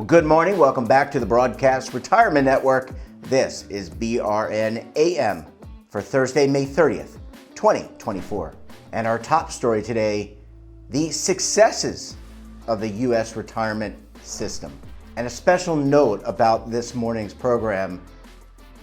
Well, good morning. Welcome back to the Broadcast Retirement Network. This is BRN AM for Thursday, May 30th, 2024. And our top story today, the successes of the U.S. retirement system. And a special note about this morning's program,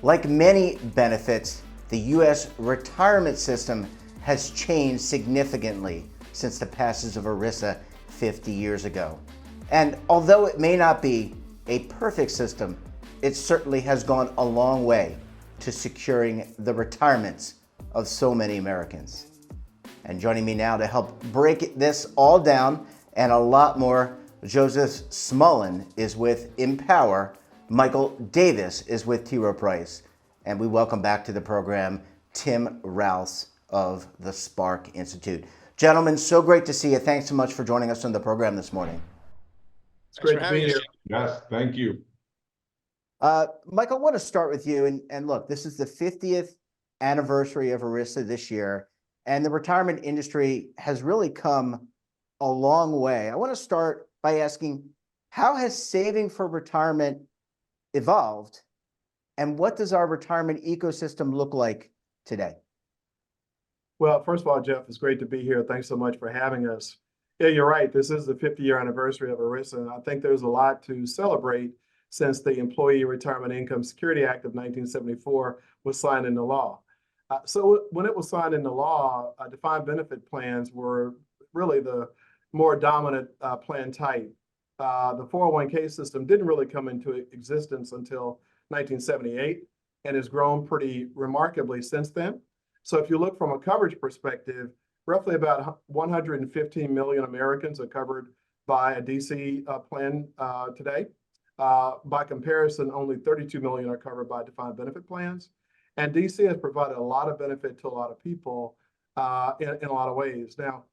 like many benefits, the U.S. retirement system has changed significantly since the passage of ERISA 50 years ago. And although it may not be a perfect system, it certainly has gone a long way to securing the retirements of so many Americans. And joining me now to help break this all down and a lot more, Joseph Smullen is with Empower. Michael Davis is with T. Rowe Price. And we welcome back to the program Tim Rouse of the Spark Institute. Gentlemen, so great to see you. Thanks so much for joining us on the program this morning. It's great to be here. Yes, thank you. Michael, I want to start with you. And look, this is the 50th anniversary of ERISA this year, and the retirement industry has really come a long way. I want to start by asking, how has saving for retirement evolved, and what does our retirement ecosystem look like today? Well, first of all, Jeff, it's great to be here. Thanks so much for having us. Yeah, you're right. This is the 50-year anniversary of ERISA, and I think there's a lot to celebrate since the Employee Retirement Income Security Act of 1974 was signed into law. So when it was signed into law, defined benefit plans were really the more dominant plan type. The 401k system didn't really come into existence until 1978 and has grown pretty remarkably since then. So if you look from a coverage perspective, roughly about 115 million Americans are covered by a DC plan today. By comparison, only 32 million are covered by defined benefit plans. And DC has provided a lot of benefit to a lot of people in a lot of ways. Now,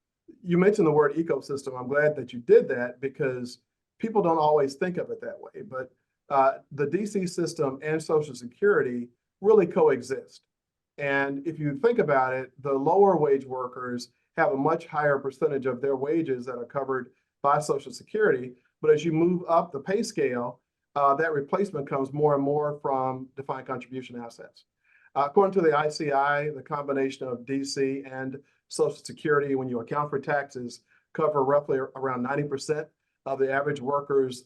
you mentioned the word ecosystem. I'm glad that you did that because people don't always think of it that way. But the DC system and Social Security really coexist. And if you think about it, the lower wage workers have a much higher percentage of their wages that are covered by Social Security. But as you move up the pay scale, that replacement comes more and more from defined contribution assets. According to the ICI, the combination of DC and Social Security, when you account for taxes, cover roughly around 90% of the average worker's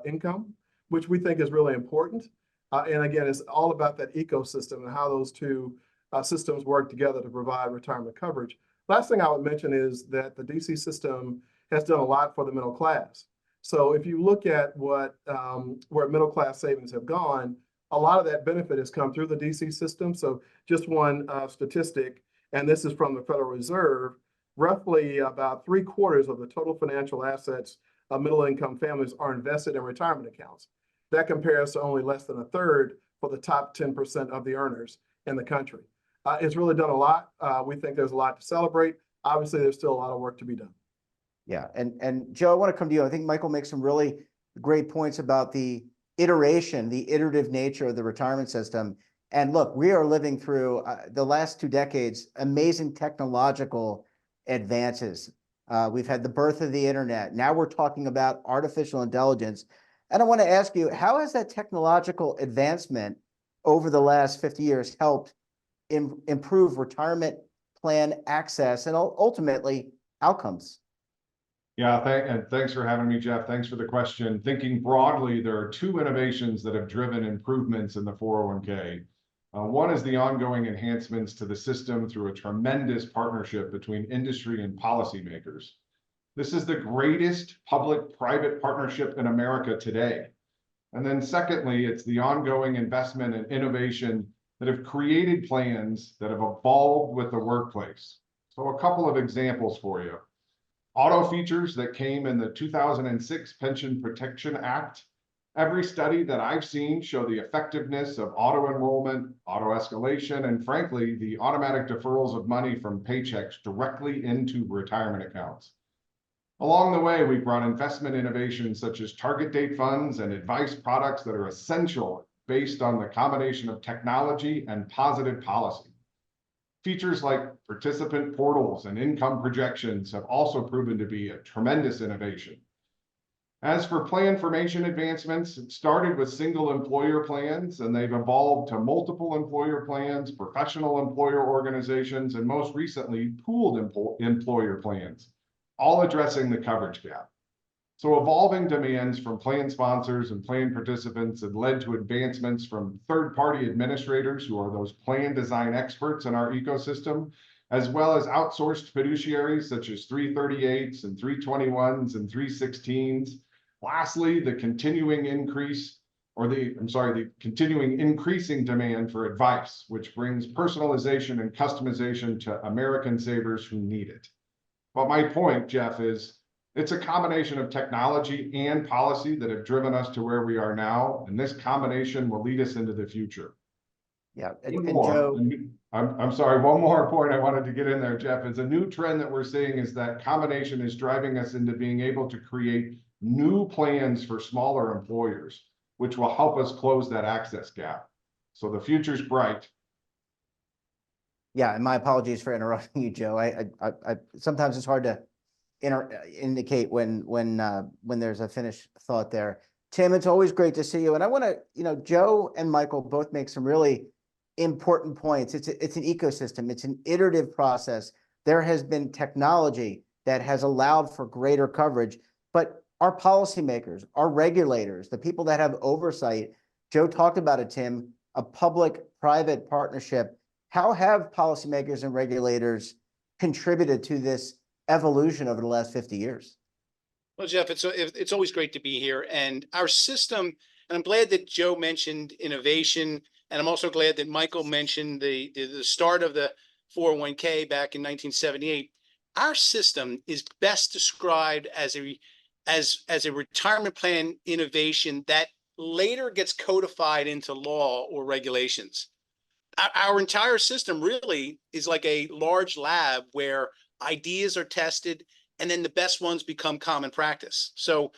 income, which we think is really important. And again, it's all about that ecosystem and how those two systems work together to provide retirement coverage. Last thing I would mention is that the DC system has done a lot for the middle class. So if you look at what where middle class savings have gone, a lot of that benefit has come through the DC system. So just one statistic, and this is from the Federal Reserve, roughly about 3/4 of the total financial assets of middle income families are invested in retirement accounts. That compares to only less than a third for the top 10% of the earners in the country. It's really done a lot. We think there's a lot to celebrate. Obviously, there's still a lot of work to be done. Yeah, and Joe, I want to come to you. I think Michael makes some really great points about the iterative nature of the retirement system. And look, we are living through the last 2 decades, amazing technological advances. We've had the birth of the internet. Now we're talking about artificial intelligence. And I want to ask you, how has that technological advancement over the last 50 years helped improve retirement plan access and ultimately outcomes? Yeah, thanks for having me, Jeff. Thanks for the question. Thinking broadly, there are 2 innovations that have driven improvements in the 401k. One is the ongoing enhancements to the system through a tremendous partnership between industry and policymakers. This is the greatest public-private partnership in America today. And then secondly, it's the ongoing investment and innovation that have created plans that have evolved with the workplace. So a couple of examples for you. Auto features that came in the 2006 Pension Protection Act. Every study that I've seen show the effectiveness of auto enrollment, auto escalation, and frankly, the automatic deferrals of money from paychecks directly into retirement accounts. Along the way, we've brought investment innovations such as target date funds and advice products that are essential based on the combination of technology and positive policy. Features like participant portals and income projections have also proven to be a tremendous innovation. As for plan formation advancements, it started with single employer plans, and they've evolved to multiple employer plans, professional employer organizations, and most recently, pooled employer plans, all addressing the coverage gap. So evolving demands from plan sponsors and plan participants have led to advancements from third-party administrators, who are those plan design experts in our ecosystem, as well as outsourced fiduciaries such as 338s and 321s and 316s. Lastly, the continuing increasing demand for advice, which brings personalization and customization to American savers who need it. But my point, Jeff, is it's a combination of technology and policy that have driven us to where we are now, and this combination will lead us into the future. Yeah, One and more. Joe, I'm sorry, one more point I wanted to get in there, Jeff, is a new trend that we're seeing is that combination is driving us into being able to create new plans for smaller employers, which will help us close that access gap. So the future's bright. yeah, and my apologies for interrupting you, Joe. I sometimes it's hard to indicate when there's a finished thought there. Tim, it's always great to see you. And I want to, Joe and Michael both make some really important points. It's an ecosystem. It's an iterative process. There has been technology that has allowed for greater coverage, but our policymakers, our regulators, the people that have oversight, Joe talked about it, Tim, a public-private partnership. How have policymakers and regulators contributed to this evolution over the last 50 years? Well, Jeff, it's always great to be here. And our system, and I'm glad that Joe mentioned innovation, and I'm also glad that Michael mentioned the start of the 401k back in 1978. Our system is best described as a retirement plan innovation that later gets codified into law or regulations. Our entire system really is like a large lab where ideas are tested, and then the best ones become common practice. So,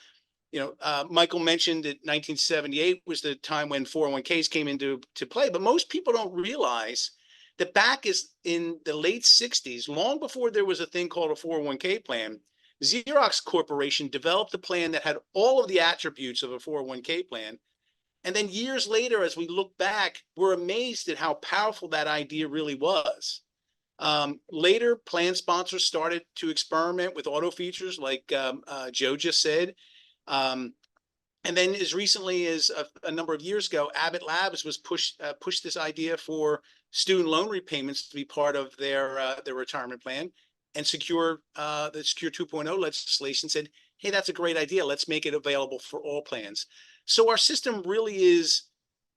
Michael mentioned that 1978 was the time when 401ks came into play, but most people don't realize that back in the late 60s, long before there was a thing called a 401k plan, Xerox Corporation developed a plan that had all of the attributes of a 401k plan. And then years later, as we look back, we're amazed at how powerful that idea really was. Later, plan sponsors started to experiment with auto features like Joe just said. And then as recently as a number of years ago, Abbott Labs was pushed this idea for student loan repayments to be part of their retirement plan. And the Secure 2.0 legislation said, hey, that's a great idea. Let's make it available for all plans. So our system really is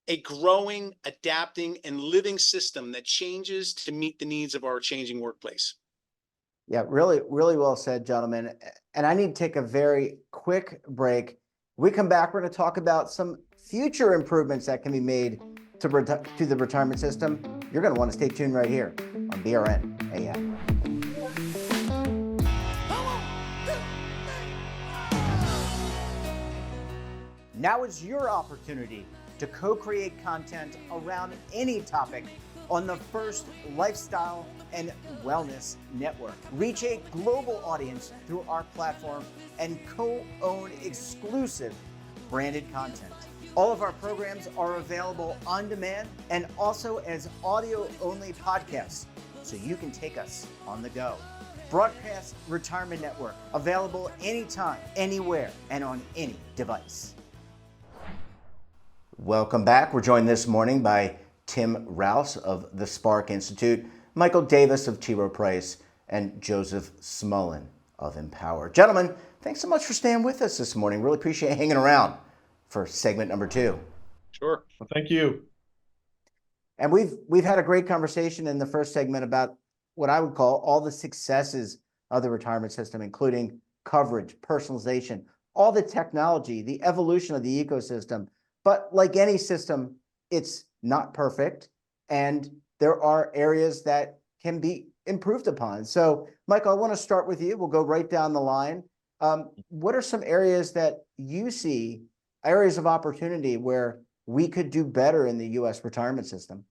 a growing, adapting, and living system that changes to meet the needs of our changing workplace. Yeah, really, really well said, gentlemen. And I need to take a very quick break. When we come back, we're going to talk about some future improvements that can be made to the retirement system. You're going to want to stay tuned right here on BRN AM. Now is your opportunity to co-create content around any topic on the First Lifestyle and Wellness Network. Reach a global audience through our platform and co-own exclusive branded content. All of our programs are available on demand and also as audio-only podcasts, so you can take us on the go. Broadcast Retirement Network, available anytime, anywhere, and on any device. Welcome back. We're joined this morning by Tim Rouse of the Spark Institute, Michael Davis of T. Rowe Price, and Joseph Smullen of Empower. Gentlemen, thanks so much for staying with us this morning. Really appreciate hanging around for segment number 2. Sure. Well, thank you. And we've had a great conversation in the first segment about what I would call all the successes of the retirement system, including coverage, personalization, all the technology, the evolution of the ecosystem. But like any system, it's not perfect, and there are areas that can be improved upon. So, Michael, I want to start with you. We'll go right down the line. What are some areas that you see, areas of opportunity where we could do better in the U.S. retirement system?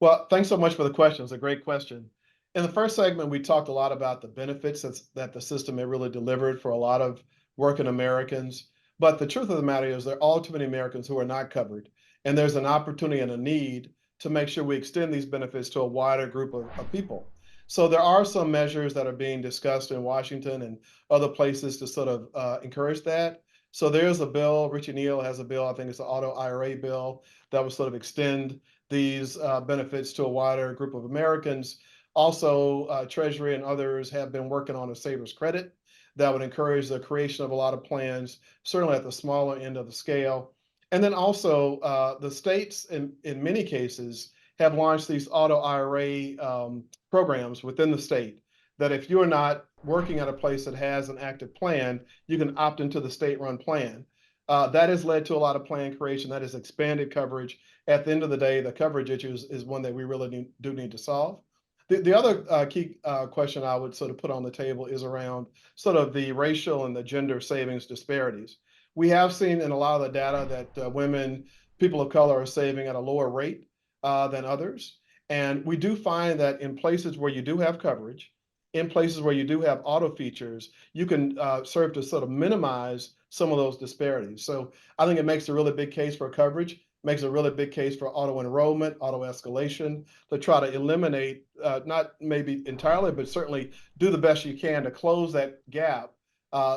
Well, thanks so much for the question. It's a great question. In the first segment, we talked a lot about the benefits that the system had really delivered for a lot of working Americans. But the truth of the matter is there are all too many Americans who are not covered. And there's an opportunity and a need to make sure we extend these benefits to a wider group of people. So there are some measures that are being discussed in Washington and other places to sort of encourage that. So there's a bill, Richie Neal has a bill, I think it's the auto IRA bill, that would sort of extend these benefits to a wider group of Americans. Also, Treasury and others have been working on a saver's credit that would encourage the creation of a lot of plans, certainly at the smaller end of the scale. And then also the states in many cases have launched these auto IRA programs within the state that if you're not working at a place that has an active plan, you can opt into the state-run plan. That has led to a lot of plan creation. That has expanded coverage. At the end of the day, the coverage issue is one that we really do need to solve. The other key question I would sort of put on the table is around sort of the racial and the gender savings disparities. We have seen in a lot of the data that women, people of color are saving at a lower rate than others. And we do find that in places where you do have coverage, in places where you do have auto features, you can serve to sort of minimize some of those disparities. So I think it makes a really big case for coverage, makes a really big case for auto enrollment, auto escalation, to try to eliminate, not maybe entirely, but certainly do the best you can to close that gap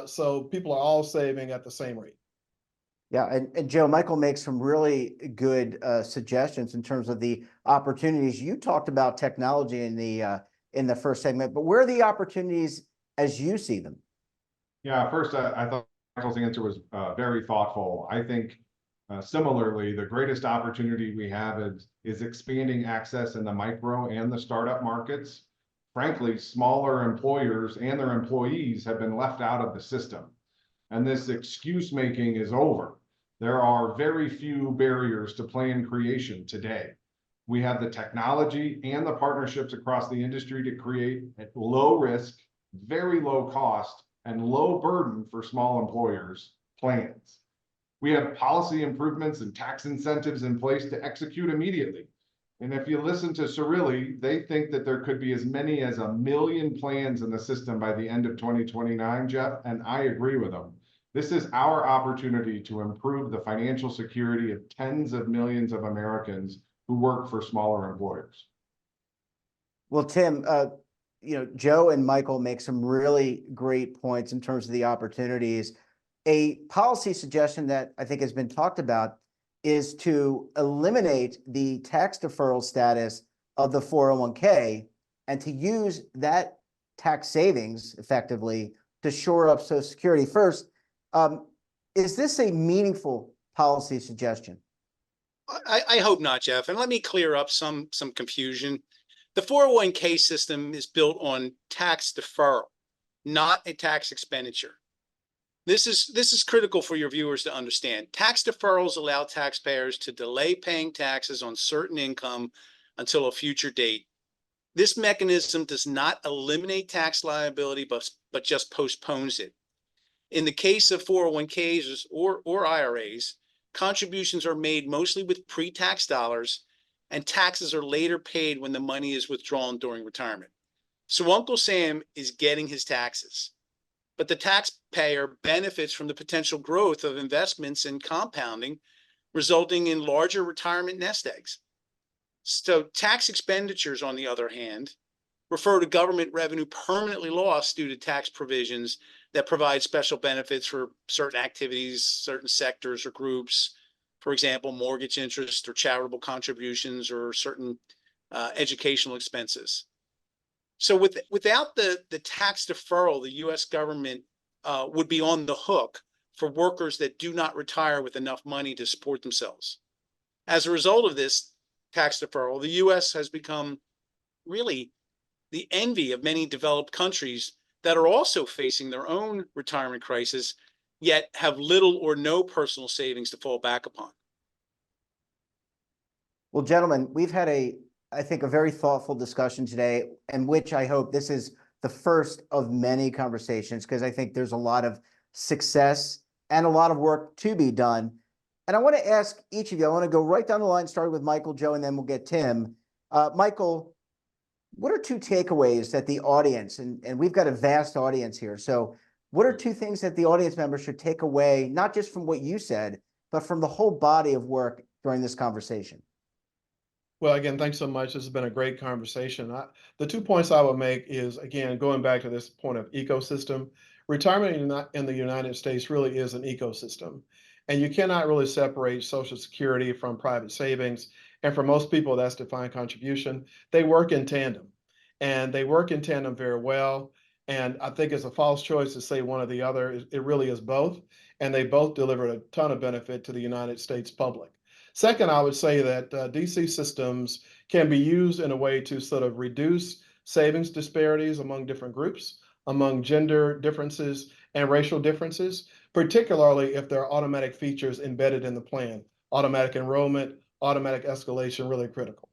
so people are all saving at the same rate. Yeah, and Joe, Michael makes some really good suggestions in terms of the opportunities. You talked about technology in the first segment, but where are the opportunities as you see them? Yeah, first, I thought Michael's answer was very thoughtful. I think similarly, the greatest opportunity we have is expanding access in the micro and the startup markets. Frankly, smaller employers and their employees have been left out of the system, and this excuse making is over. There are very few barriers to plan creation today. We have the technology and the partnerships across the industry to create at low risk, very low cost, and low burden for small employers plans. We have policy improvements and tax incentives in place to execute immediately. And if you listen to Cirilli, they think that there could be as many as 1 million plans in the system by the end of 2029, Jeff, and I agree with them. This is our opportunity to improve the financial security of tens of millions of Americans who work for smaller employers. Well, Tim, Joe and Michael make some really great points in terms of the opportunities. A policy suggestion that I think has been talked about is to eliminate the tax deferral status of the 401k and to use that tax savings effectively to shore up Social Security. First, is this a meaningful policy suggestion? I hope not, Jeff. And let me clear up some confusion. The 401k system is built on tax deferral, not a tax expenditure. This is critical for your viewers to understand. Tax deferrals allow taxpayers to delay paying taxes on certain income until a future date. This mechanism does not eliminate tax liability, but just postpones it. In the case of 401ks or IRAs, contributions are made mostly with pre-tax dollars, and taxes are later paid when the money is withdrawn during retirement. So Uncle Sam is getting his taxes, but the taxpayer benefits from the potential growth of investments and compounding, resulting in larger retirement nest eggs. So tax expenditures, on the other hand, refer to government revenue permanently lost due to tax provisions that provide special benefits for certain activities, certain sectors or groups. For example, mortgage interest or charitable contributions or certain educational expenses. So without the tax deferral, the U.S. government would be on the hook for workers that do not retire with enough money to support themselves. As a result of this tax deferral, the U.S. has become really the envy of many developed countries that are also facing their own retirement crisis, yet have little or no personal savings to fall back upon. Well, gentlemen, we've had I think, a very thoughtful discussion today, and which I hope this is the first of many conversations, because I think there's a lot of success and a lot of work to be done. And I want to ask each of you, I want to go right down the line, starting with Michael, Joe, and then we'll get Tim. Michael, what are two takeaways that the audience, and we've got a vast audience here, so What are two things that the audience members should take away, not just from what you said, but from the whole body of work during this conversation? Well, again, thanks so much. This has been a great conversation. The 2 points I would make is, again, going back to this point of ecosystem, retirement in the United States really is an ecosystem. And you cannot really separate Social Security from private savings. And for most people, that's defined contribution. They work in tandem, and they work in tandem very well. And I think it's a false choice to say one or the other. It really is both. And they both deliver a ton of benefit to the United States public. Second, I would say that DC systems can be used in a way to sort of reduce savings disparities among different groups, among gender differences and racial differences, particularly if there are automatic features embedded in the plan. Automatic enrollment, automatic escalation, really critical.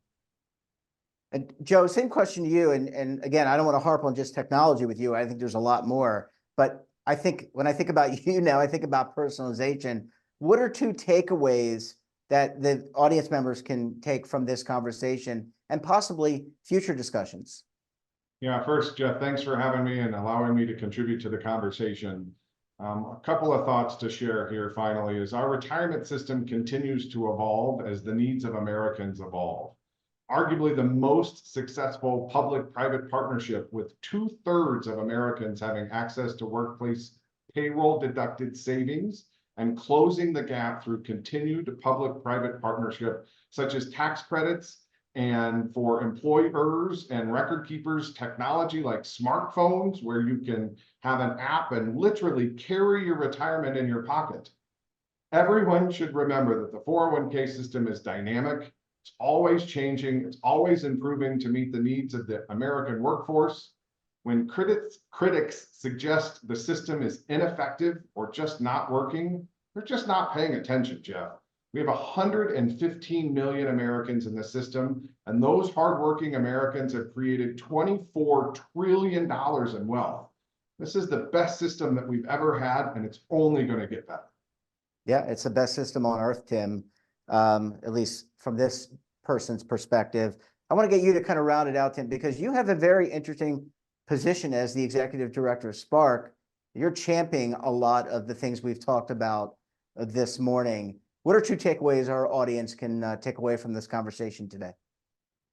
And Joe, same question to you. And again, I don't want to harp on just technology with you. I think there's a lot more. But I think when I think about you now, I think about personalization. What are two takeaways that the audience members can take from this conversation and possibly future discussions? Yeah, first, Jeff, thanks for having me and allowing me to contribute to the conversation. A couple of thoughts to share here finally is our retirement system continues to evolve as the needs of Americans evolve. Arguably the most successful public-private partnership with 2/3 of Americans having access to workplace payroll deducted savings and closing the gap through continued public-private partnership, such as tax credits and for employers and record keepers, technology like smartphones, where you can have an app and literally carry your retirement in your pocket. Everyone should remember that the 401k system is dynamic. It's always changing. It's always improving to meet the needs of the American workforce. When critics suggest the system is ineffective or just not working, they're just not paying attention, Jeff. We have 115 million Americans in the system, and those hardworking Americans have created $24 trillion in wealth. This is the best system that we've ever had, and it's only going to get better. Yeah, it's the best system on earth, Tim, at least from this person's perspective. I want to get you to kind of round it out, Tim, because you have a very interesting position as the executive director of Spark. You're championing a lot of the things we've talked about this morning. What are two takeaways our audience can take away from this conversation today?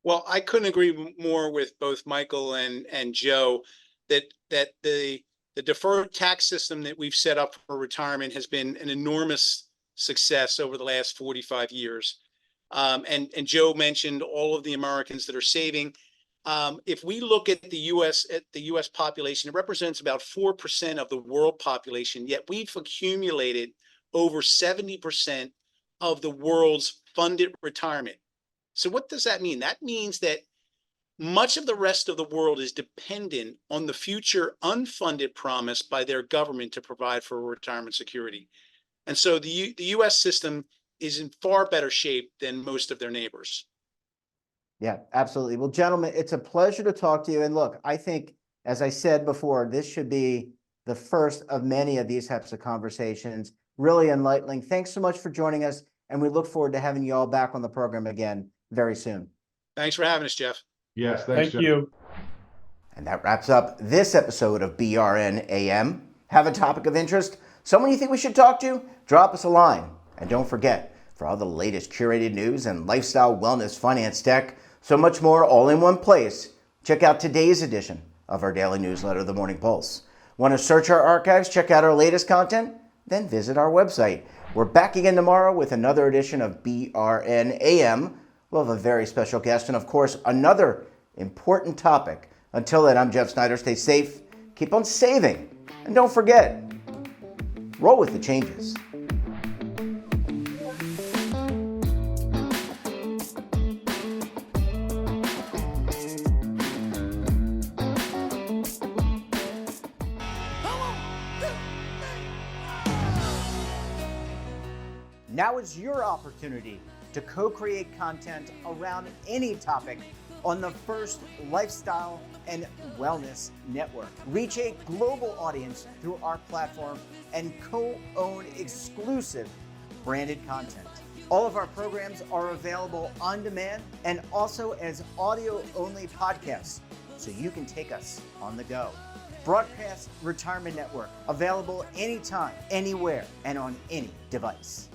Well, I couldn't agree more with both Michael and Joe that the deferred tax system that we've set up for retirement has been an enormous success over the last 45 years. And Joe mentioned all of the Americans that are saving. If we look at the U.S. population, it represents about 4% of the world population, yet we've accumulated over 70% of the world's funded retirement. So what does that mean? That means that much of the rest of the world is dependent on the future unfunded promise by their government to provide for retirement security. And so the U.S. system is in far better shape than most of their neighbors. Yeah, absolutely. Well, gentlemen, it's a pleasure to talk to you. And look, I think, as I said before, this should be the first of many of these types of conversations. Really enlightening. Thanks so much for joining us. And we look forward to having you all back on the program again very soon. Thanks for having us, Jeff. Yes, thanks, Thank Jeff. you. And that wraps up this episode of BRN AM. Have a topic of interest? Someone you think we should talk to? Drop us a line. And don't forget, for all the latest curated news and lifestyle, wellness, finance, tech, so much more all in one place, check out today's edition of our daily newsletter, The Morning Pulse. Want to search our archives, check out our latest content? Then visit our website. We're back again tomorrow with another edition of BRN AM. We'll have a very special guest and, of course, another important topic. Until then, I'm Jeff Snyder. Stay safe, keep on saving, and don't forget, roll with the changes. Now is your opportunity to co-create content around any topic on the First Lifestyle and Wellness Network. Reach a global audience through our platform and co-own exclusive branded content. All of our programs are available on demand and also as audio-only podcasts. so you can take us on the go. Broadcast Retirement Network, available anytime, anywhere, and on any device.